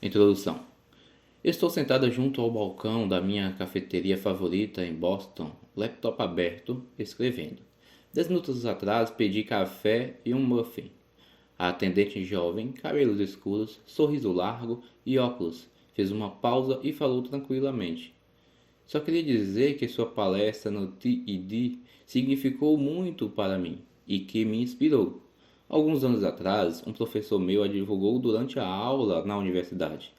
Introdução. Estou sentada junto ao balcão da minha cafeteria favorita em Boston, laptop aberto, escrevendo. 10 minutos atrás pedi café e um muffin. A atendente jovem, cabelos escuros, sorriso largo e óculos, fez uma pausa e falou tranquilamente. Só queria dizer que sua palestra no TED significou muito para mim e que me inspirou. Alguns anos atrás, um professor meu a divulgou durante a aula na universidade.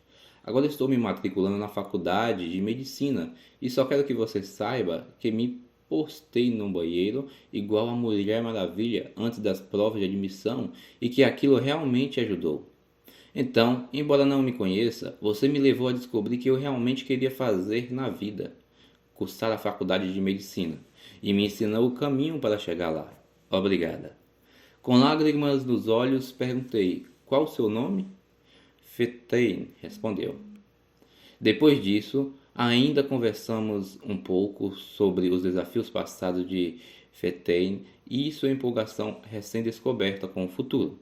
Agora estou me matriculando na faculdade de medicina e só quero que você saiba que me postei no banheiro igual a Mulher Maravilha antes das provas de admissão e que aquilo realmente ajudou. Então, embora não me conheça, você me levou a descobrir que eu realmente queria fazer na vida, cursar a faculdade de medicina, e me ensinou o caminho para chegar lá. Obrigada. Com lágrimas nos olhos, perguntei: qual o seu nome? Fetane, respondeu. Depois disso, ainda conversamos um pouco sobre os desafios passados de Fetane e sua empolgação recém-descoberta com o futuro.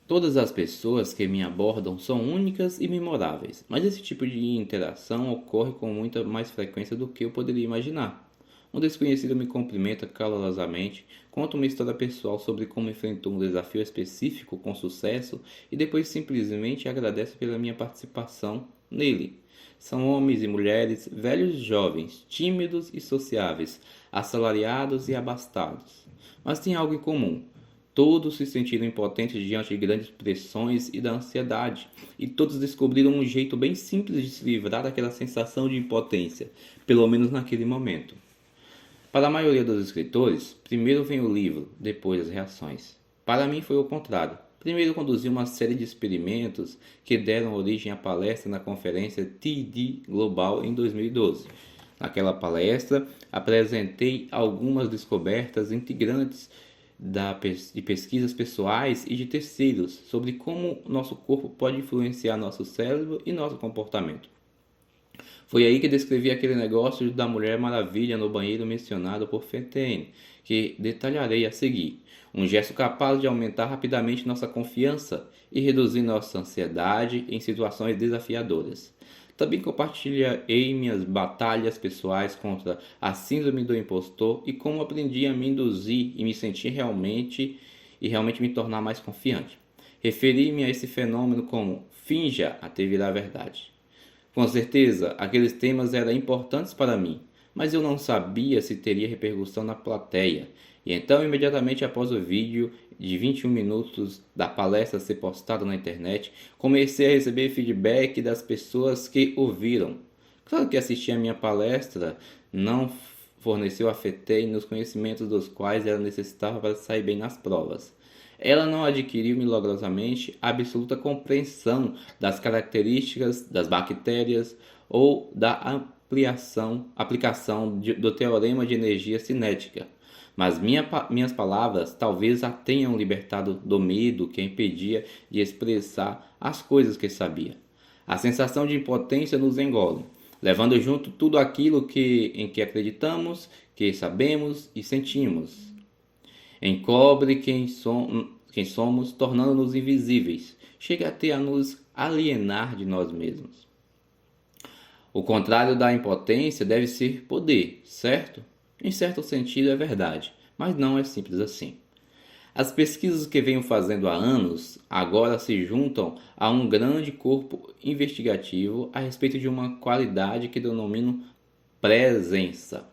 Todas as pessoas que me abordam são únicas e memoráveis, mas esse tipo de interação ocorre com muita mais frequência do que eu poderia imaginar. Um desconhecido me cumprimenta calorosamente, conta uma história pessoal sobre como enfrentou um desafio específico com sucesso e depois simplesmente agradece pela minha participação nele. São homens e mulheres, velhos e jovens, tímidos e sociáveis, assalariados e abastados. Mas tem algo em comum. Todos se sentiram impotentes diante de grandes pressões e da ansiedade, e todos descobriram um jeito bem simples de se livrar daquela sensação de impotência, pelo menos naquele momento. Para a maioria dos escritores, primeiro vem o livro, depois as reações. Para mim foi o contrário. Primeiro conduzi uma série de experimentos que deram origem à palestra na conferência TED Global em 2012. Naquela palestra, apresentei algumas descobertas integrantes de pesquisas pessoais e de terceiros sobre como nosso corpo pode influenciar nosso cérebro e nosso comportamento. Foi aí que descrevi aquele negócio da Mulher Maravilha no banheiro mencionado por Fetane, que detalharei a seguir. Um gesto capaz de aumentar rapidamente nossa confiança e reduzir nossa ansiedade em situações desafiadoras. Também compartilhei minhas batalhas pessoais contra a síndrome do impostor e como aprendi a me induzir e me sentir realmente me tornar mais confiante. Referi-me a esse fenômeno como finja até virar verdade. Com certeza, aqueles temas eram importantes para mim, mas eu não sabia se teria repercussão na plateia. E então, imediatamente após o vídeo de 21 minutos da palestra ser postado na internet, comecei a receber feedback das pessoas que ouviram. Claro que assistir a minha palestra não forneceu a Fetane nos conhecimentos dos quais ela necessitava para sair bem nas provas. Ela não adquiriu milagrosamente a absoluta compreensão das características das bactérias ou da aplicação do teorema de energia cinética. Mas minhas palavras talvez a tenham libertado do medo que a impedia de expressar as coisas que sabia. A sensação de impotência nos engole, levando junto tudo aquilo em que acreditamos, que sabemos e sentimos. Encobre quem somos, tornando-nos invisíveis. Chega até a nos alienar de nós mesmos. O contrário da impotência deve ser poder, certo? Em certo sentido é verdade, mas não é simples assim. As pesquisas que venho fazendo há anos agora se juntam a um grande corpo investigativo a respeito de uma qualidade que denomino presença.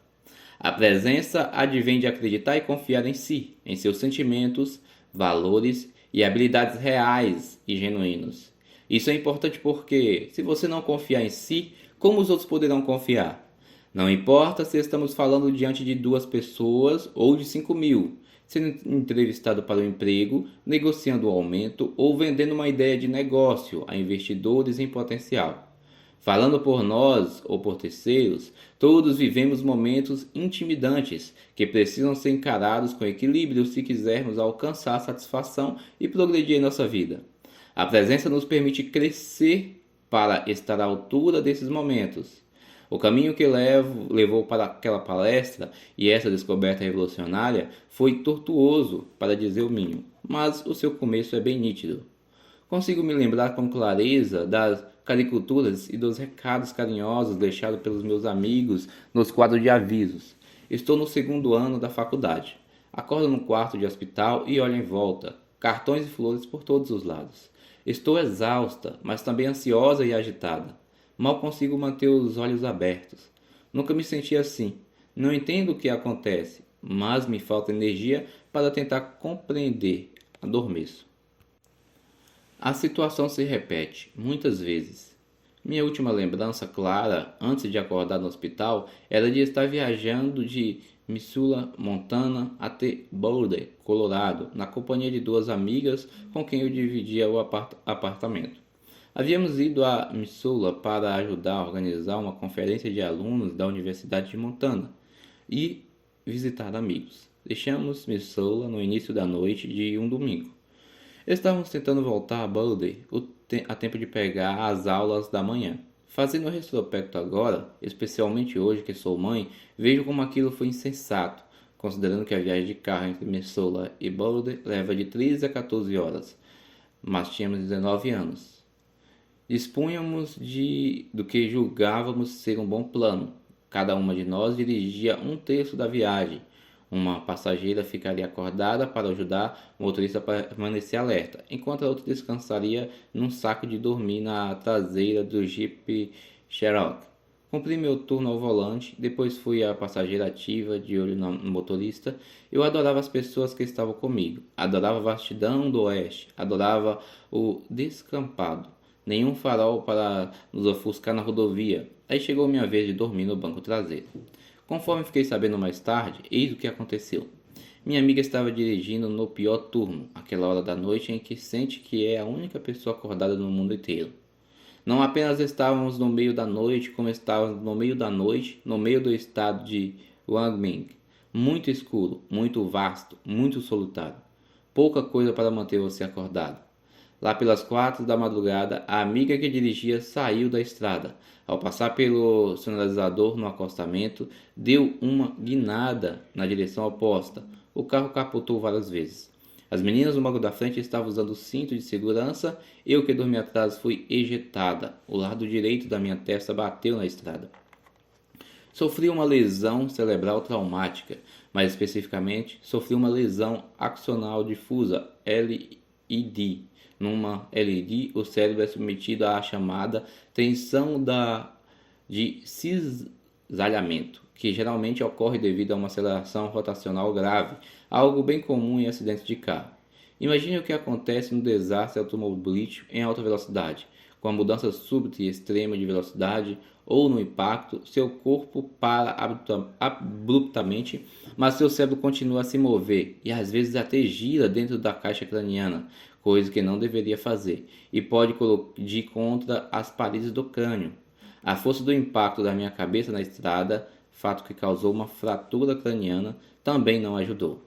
A presença advém de acreditar e confiar em si, em seus sentimentos, valores e habilidades reais e genuínos. Isso é importante porque, se você não confiar em si, como os outros poderão confiar? Não importa se estamos falando diante de 2 pessoas ou de 5.000, sendo entrevistado para o emprego, negociando um aumento ou vendendo uma ideia de negócio a investidores em potencial. Falando por nós ou por terceiros, todos vivemos momentos intimidantes que precisam ser encarados com equilíbrio se quisermos alcançar satisfação e progredir em nossa vida. A presença nos permite crescer para estar à altura desses momentos. O caminho que levou para aquela palestra e essa descoberta revolucionária foi tortuoso, para dizer o mínimo, mas o seu começo é bem nítido. Consigo me lembrar com clareza das cariculturas e dos recados carinhosos deixados pelos meus amigos nos quadros de avisos. Estou no segundo ano da faculdade. Acordo no quarto de hospital e olho em volta. Cartões e flores por todos os lados. Estou exausta, mas também ansiosa e agitada. Mal consigo manter os olhos abertos. Nunca me senti assim. Não entendo o que acontece, mas me falta energia para tentar compreender. Adormeço. A situação se repete, muitas vezes. Minha última lembrança clara, antes de acordar no hospital, era de estar viajando de Missoula, Montana, até Boulder, Colorado, na companhia de duas amigas com quem eu dividia o apartamento. Havíamos ido a Missoula para ajudar a organizar uma conferência de alunos da Universidade de Montana e visitar amigos. Deixamos Missoula no início da noite de um domingo. Estávamos tentando voltar a Boulder a tempo de pegar as aulas da manhã. Fazendo o retrospecto agora, especialmente hoje que sou mãe, vejo como aquilo foi insensato, considerando que a viagem de carro entre Missoula e Boulder leva de 13 a 14 horas, mas tínhamos 19 anos. Dispunhamos do que julgávamos ser um bom plano. Cada uma de nós dirigia um terço da viagem. Uma passageira ficaria acordada para ajudar o motorista a permanecer alerta, enquanto a outra descansaria num saco de dormir na traseira do Jeep Cherokee. Cumpri meu turno ao volante, depois fui a passageira ativa, de olho no motorista. Eu adorava as pessoas que estavam comigo, adorava a vastidão do oeste, adorava o descampado. Nenhum farol para nos ofuscar na rodovia. Aí chegou minha vez de dormir no banco traseiro. Conforme fiquei sabendo mais tarde, eis o que aconteceu. Minha amiga estava dirigindo no pior turno, aquela hora da noite em que sente que é a única pessoa acordada no mundo inteiro. Não apenas estávamos no meio da noite, como estávamos no meio da noite, no meio do estado de Wyoming. Muito escuro, muito vasto, muito solitário. Pouca coisa para manter você acordado. Lá pelas 4 da madrugada, a amiga que dirigia saiu da estrada. Ao passar pelo sinalizador no acostamento, deu uma guinada na direção oposta. O carro capotou várias vezes. As meninas no banco da frente estavam usando o cinto de segurança. Eu que dormi atrás fui ejetada. O lado direito da minha testa bateu na estrada. Sofri uma lesão cerebral traumática, mais especificamente, sofri uma lesão axonal difusa, LED. Numa LED, o cérebro é submetido à chamada tensão de cisalhamento, que geralmente ocorre devido a uma aceleração rotacional grave, algo bem comum em acidentes de carro. Imagine o que acontece no desastre automobilístico em alta velocidade. Com a mudança súbita e extrema de velocidade ou no impacto, seu corpo para abruptamente, mas seu cérebro continua a se mover e às vezes até gira dentro da caixa craniana, coisa que não deveria fazer, e pode colidir contra as paredes do crânio. A força do impacto da minha cabeça na estrada, fato que causou uma fratura craniana, também não ajudou.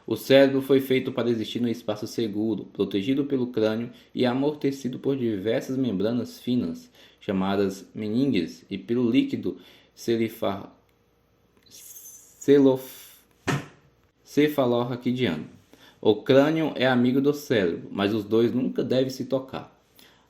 O cérebro foi feito para existir no espaço seguro, protegido pelo crânio e amortecido por diversas membranas finas, chamadas meninges, e pelo líquido cefalorraquidiano. O crânio é amigo do cérebro, mas os dois nunca devem se tocar.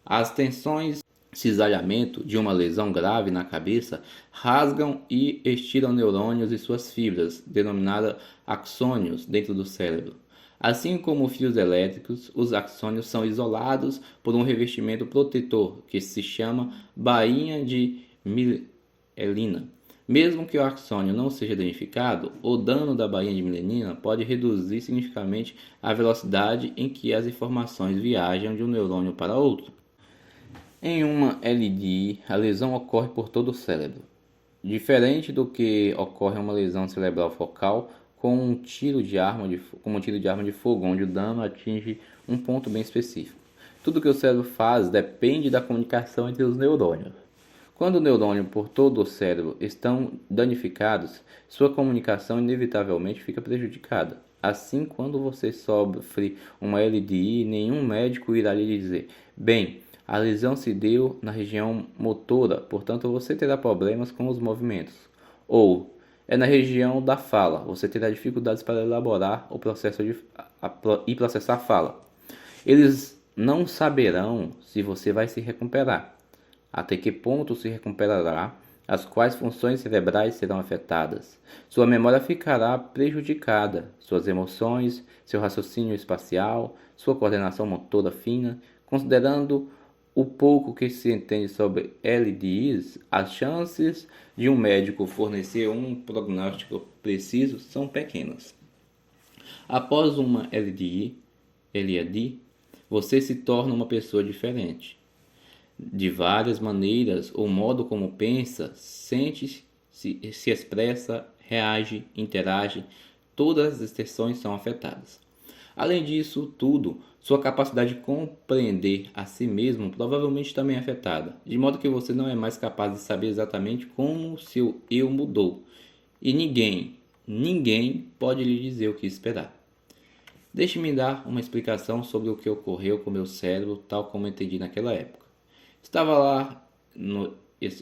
As tensões cisalhamento de uma lesão grave na cabeça rasgam e estiram neurônios e suas fibras, denominadas axônios, dentro do cérebro. Assim como fios elétricos, os axônios são isolados por um revestimento protetor que se chama bainha de mielina. Mesmo que o axônio não seja danificado, o dano da bainha de mielina pode reduzir significativamente a velocidade em que as informações viajam de um neurônio para outro. Em uma LD, a lesão ocorre por todo o cérebro, diferente do que ocorre em uma lesão cerebral focal com um tiro de arma de fogo, onde o dano atinge um ponto bem específico. Tudo que o cérebro faz depende da comunicação entre os neurônios. Quando o neurônio por todo o cérebro estão danificados, sua comunicação inevitavelmente fica prejudicada. Assim, quando você sofre uma LDI, nenhum médico irá lhe dizer: bem, a lesão se deu na região motora, portanto você terá problemas com os movimentos. Ou, é na região da fala, você terá dificuldades para elaborar o processo e processar a fala. Eles não saberão se você vai se recuperar, até que ponto se recuperará, as quais funções cerebrais serão afetadas. Sua memória ficará prejudicada, suas emoções, seu raciocínio espacial, sua coordenação motora fina. Considerando o pouco que se entende sobre LDIs, as chances de um médico fornecer um prognóstico preciso são pequenas. Após uma LAD, você se torna uma pessoa diferente. De várias maneiras, o modo como pensa, sente, se expressa, reage, interage, todas as extensões são afetadas. Além disso tudo, sua capacidade de compreender a si mesmo provavelmente também é afetada, de modo que você não é mais capaz de saber exatamente como seu eu mudou, e ninguém pode lhe dizer o que esperar. Deixe-me dar uma explicação sobre o que ocorreu com meu cérebro, tal como entendi naquela época. Estava lá no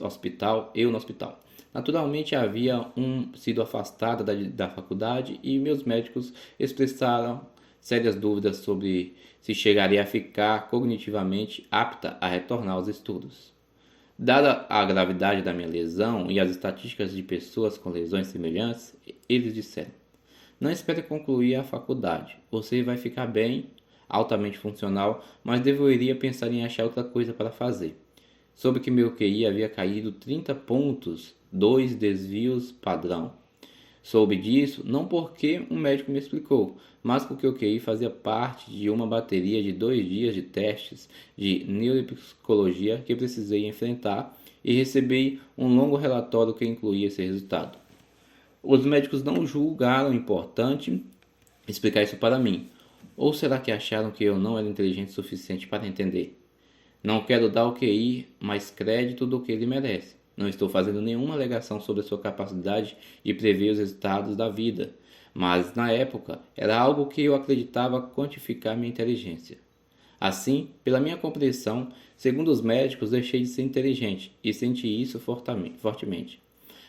hospital, eu no hospital. Naturalmente havia sido afastado da faculdade e meus médicos expressaram sérias dúvidas sobre se chegaria a ficar cognitivamente apta a retornar aos estudos. Dada a gravidade da minha lesão e as estatísticas de pessoas com lesões semelhantes, eles disseram: não espere concluir a faculdade. Você vai ficar bem, altamente funcional, mas deveria pensar em achar outra coisa para fazer. Soube que meu QI havia caído 30 pontos, 2 desvios padrão. Soube disso não porque um médico me explicou, mas porque o QI fazia parte de uma bateria de 2 dias de testes de neuropsicologia que precisei enfrentar e recebi um longo relatório que incluía esse resultado. Os médicos não julgaram importante explicar isso para mim. Ou será que acharam que eu não era inteligente o suficiente para entender? Não quero dar ao QI mais crédito do que ele merece. Não estou fazendo nenhuma alegação sobre a sua capacidade de prever os resultados da vida, mas na época era algo que eu acreditava quantificar minha inteligência. Assim, pela minha compreensão, segundo os médicos, deixei de ser inteligente e senti isso fortemente.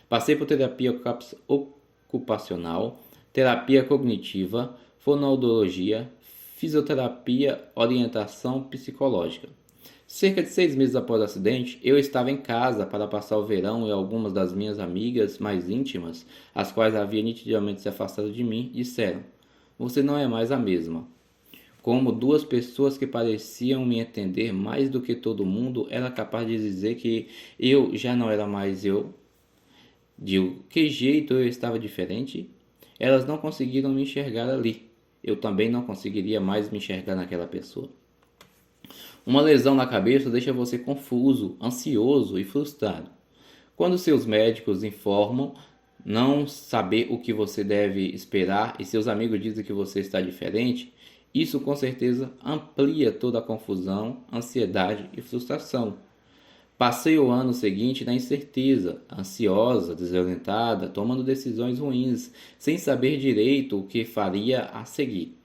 Passei por terapia ocupacional, terapia cognitiva, fonoaudiologia, fisioterapia, orientação psicológica. Cerca de 6 meses após o acidente, eu estava em casa para passar o verão e algumas das minhas amigas mais íntimas, as quais havia nitidamente se afastado de mim, disseram: você não é mais a mesma. Como duas pessoas que pareciam me entender mais do que todo mundo era capaz de dizer que eu já não era mais eu. De que jeito eu estava diferente? Elas não conseguiram me enxergar ali. Eu também não conseguiria mais me enxergar naquela pessoa. Uma lesão na cabeça deixa você confuso, ansioso e frustrado. Quando seus médicos informam não saber o que você deve esperar e seus amigos dizem que você está diferente, isso com certeza amplia toda a confusão, ansiedade e frustração. Passei o ano seguinte na incerteza, ansiosa, desorientada, tomando decisões ruins, sem saber direito o que faria a seguir.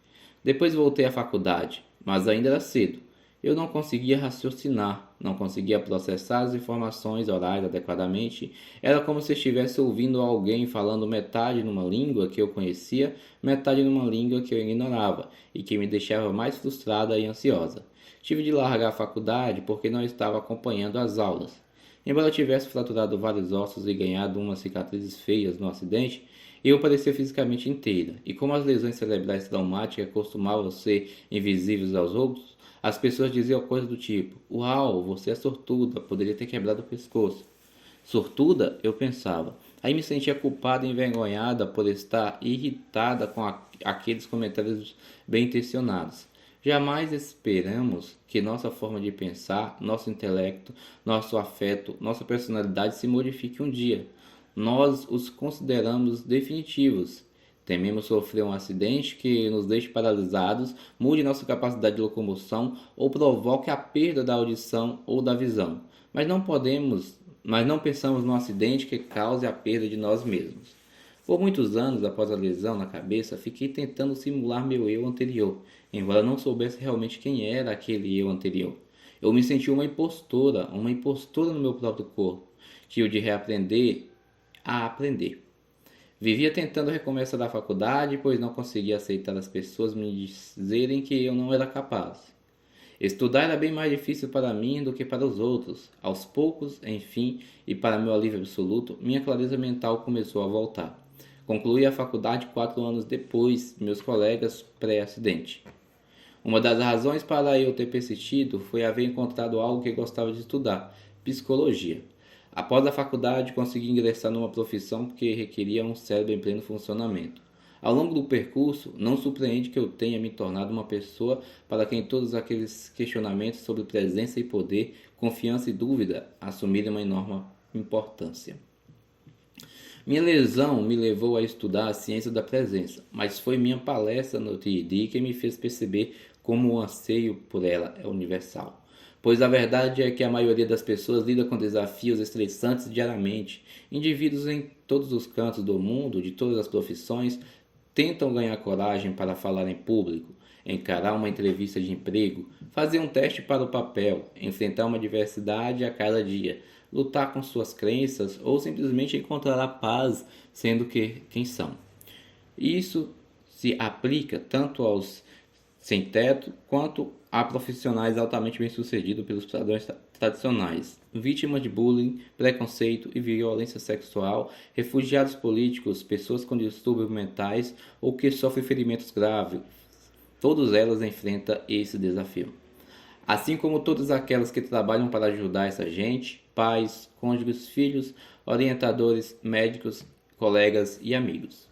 Depois voltei à faculdade, mas ainda era cedo. Eu não conseguia raciocinar, não conseguia processar as informações orais adequadamente. Era como se estivesse ouvindo alguém falando metade numa língua que eu conhecia, metade numa língua que eu ignorava e que me deixava mais frustrada e ansiosa. Tive de largar a faculdade porque não estava acompanhando as aulas. Embora eu tivesse fraturado vários ossos e ganhado umas cicatrizes feias no acidente, eu parecia fisicamente inteira, e como as lesões cerebrais traumáticas costumavam ser invisíveis aos outros, as pessoas diziam coisas do tipo: uau, você é sortuda, poderia ter quebrado o pescoço. Sortuda? Eu pensava. Aí me sentia culpada e envergonhada por estar irritada com aqueles comentários bem intencionados. Jamais esperamos que nossa forma de pensar, nosso intelecto, nosso afeto, nossa personalidade se modifique um dia. Nós os consideramos definitivos. Tememos sofrer um acidente que nos deixe paralisados, mude nossa capacidade de locomoção ou provoque a perda da audição ou da visão. Mas não pensamos no acidente que cause a perda de nós mesmos. Por muitos anos após a lesão na cabeça, fiquei tentando simular meu eu anterior, embora não soubesse realmente quem era aquele eu anterior. Eu me senti uma impostora no meu próprio corpo. Tive de reaprender a aprender. Vivia tentando recomeçar da faculdade, pois não conseguia aceitar as pessoas me dizerem que eu não era capaz. Estudar era bem mais difícil para mim do que para os outros. Aos poucos, enfim, e para meu alívio absoluto, minha clareza mental começou a voltar. Concluí a faculdade 4 anos depois de meus colegas pré-acidente. Uma das razões para eu ter persistido foi haver encontrado algo que gostava de estudar, psicologia. Após a faculdade, consegui ingressar numa profissão que requeria um cérebro em pleno funcionamento. Ao longo do percurso, não surpreende que eu tenha me tornado uma pessoa para quem todos aqueles questionamentos sobre presença e poder, confiança e dúvida assumiram uma enorme importância. Minha lesão me levou a estudar a ciência da presença, mas foi minha palestra no TED que me fez perceber como o anseio por ela é universal. Pois a verdade é que a maioria das pessoas lida com desafios estressantes diariamente. Indivíduos em todos os cantos do mundo, de todas as profissões, tentam ganhar coragem para falar em público, encarar uma entrevista de emprego, fazer um teste para o papel, enfrentar uma diversidade a cada dia, lutar com suas crenças ou simplesmente encontrar a paz sendo quem são. Isso se aplica tanto aos sem teto quanto a profissionais altamente bem-sucedidos pelos padrões tradicionais, vítimas de bullying, preconceito e violência sexual, refugiados políticos, pessoas com distúrbios mentais ou que sofrem ferimentos graves. Todas elas enfrentam esse desafio. Assim como todas aquelas que trabalham para ajudar essa gente, pais, cônjuges, filhos, orientadores, médicos, colegas e amigos.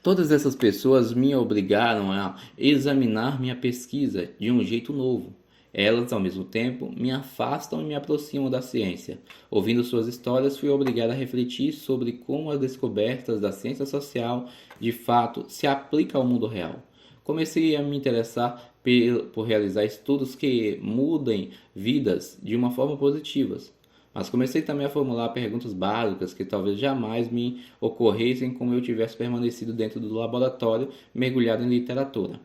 Todas essas pessoas me obrigaram a examinar minha pesquisa de um jeito novo. Elas, ao mesmo tempo, me afastam e me aproximam da ciência. Ouvindo suas histórias, fui obrigado a refletir sobre como as descobertas da ciência social, de fato, se aplicam ao mundo real. Comecei a me interessar por realizar estudos que mudem vidas de uma forma positiva. Mas comecei também a formular perguntas básicas que talvez jamais me ocorressem como eu tivesse permanecido dentro do laboratório, mergulhado em literatura.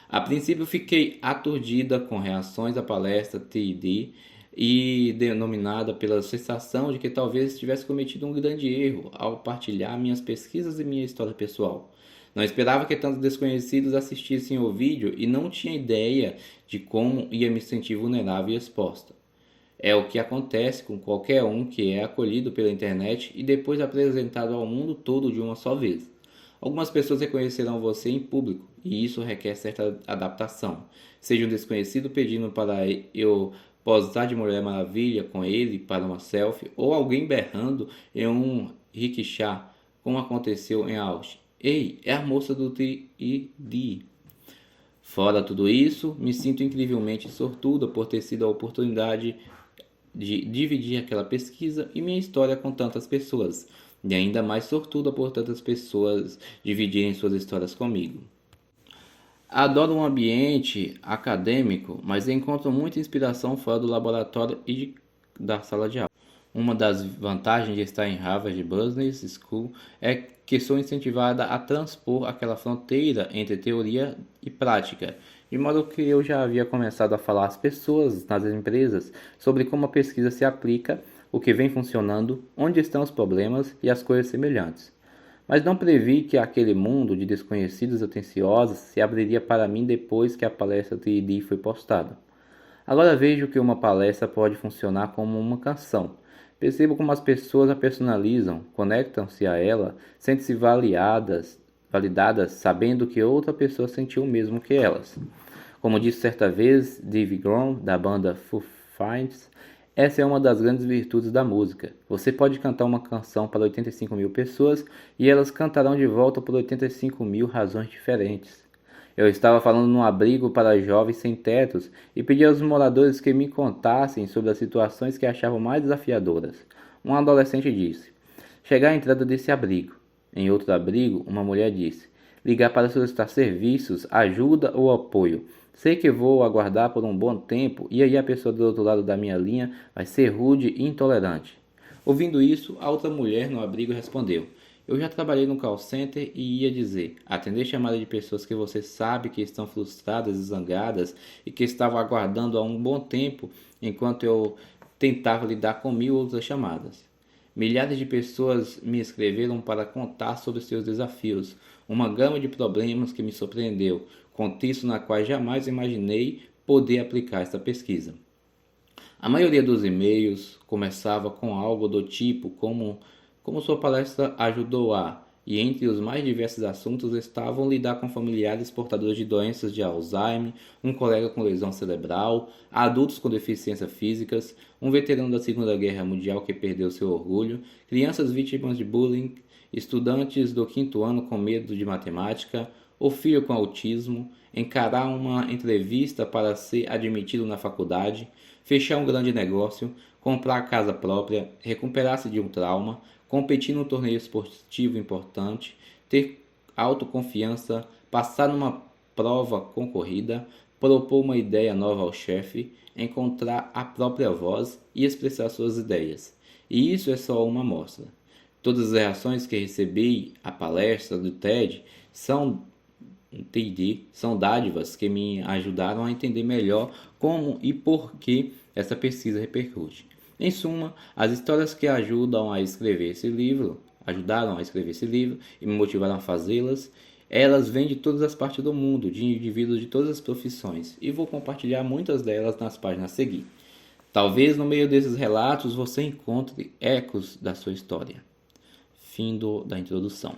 A princípio fiquei aturdida com reações à palestra TED e denominada pela sensação de que talvez tivesse cometido um grande erro ao partilhar minhas pesquisas e minha história pessoal. Não esperava que tantos desconhecidos assistissem ao vídeo e não tinha ideia de como ia me sentir vulnerável e exposta. É o que acontece com qualquer um que é acolhido pela internet e depois apresentado ao mundo todo de uma só vez. Algumas pessoas reconhecerão você em público e isso requer certa adaptação. Seja um desconhecido pedindo para eu posar de Mulher Maravilha com ele para uma selfie ou alguém berrando em um rickshaw, como aconteceu em Austin. Ei, é a moça do TED. Fora tudo isso, me sinto incrivelmente sortuda por ter sido a oportunidade de dividir aquela pesquisa e minha história com tantas pessoas, e ainda mais sortuda por tantas pessoas dividirem suas histórias comigo. Adoro um ambiente acadêmico, mas encontro muita inspiração fora do laboratório e da sala de aula. Uma das vantagens de estar em Harvard Business School é que sou incentivada a transpor aquela fronteira entre teoria e prática, de modo que eu já havia começado a falar às pessoas nas empresas sobre como a pesquisa se aplica, o que vem funcionando, onde estão os problemas e as coisas semelhantes. Mas não previ que aquele mundo de desconhecidos atenciosos se abriria para mim depois que a palestra TED foi postada. Agora vejo que uma palestra pode funcionar como uma canção. Percebo como as pessoas a personalizam, conectam-se a ela, sentem-se validadas, sabendo que outra pessoa sentiu o mesmo que elas. Como disse certa vez Dave Grohl, da banda Foo Fighters, essa é uma das grandes virtudes da música. Você pode cantar uma canção para 85 mil pessoas e elas cantarão de volta por 85 mil razões diferentes. Eu estava falando num abrigo para jovens sem tetos e pedi aos moradores que me contassem sobre as situações que achavam mais desafiadoras. Um adolescente disse: chegar à entrada desse abrigo. Em outro abrigo, uma mulher disse: ligar para solicitar serviços, ajuda ou apoio. Sei que vou aguardar por um bom tempo e aí a pessoa do outro lado da minha linha vai ser rude e intolerante. Ouvindo isso, a outra mulher no abrigo respondeu: eu já trabalhei no call center e ia dizer, atender chamada de pessoas que você sabe que estão frustradas e zangadas e que estavam aguardando há um bom tempo enquanto eu tentava lidar com 1000 outras chamadas. Milhares de pessoas me escreveram para contar sobre seus desafios, uma gama de problemas que me surpreendeu, contextos na qual jamais imaginei poder aplicar esta pesquisa. A maioria dos e-mails começava com algo do tipo como sua palestra ajudou a, e entre os mais diversos assuntos estavam lidar com familiares portadores de doenças de Alzheimer, um colega com lesão cerebral, adultos com deficiências físicas, um veterano da Segunda Guerra Mundial que perdeu seu orgulho, crianças vítimas de bullying, estudantes do quinto ano com medo de matemática, o filho com autismo, encarar uma entrevista para ser admitido na faculdade, fechar um grande negócio, comprar casa própria, recuperar-se de um trauma, competir num torneio esportivo importante, ter autoconfiança, passar numa prova concorrida, propor uma ideia nova ao chefe, encontrar a própria voz e expressar suas ideias. E isso é só uma amostra. Todas as reações que recebi à palestra do TED são dádivas que me ajudaram a entender melhor como e por que essa pesquisa repercute. Em suma, as histórias que ajudaram a escrever esse livro e me motivaram a fazê-las, elas vêm de todas as partes do mundo, de indivíduos de todas as profissões, e vou compartilhar muitas delas nas páginas a seguir. Talvez no meio desses relatos você encontre ecos da sua história. Fim da introdução.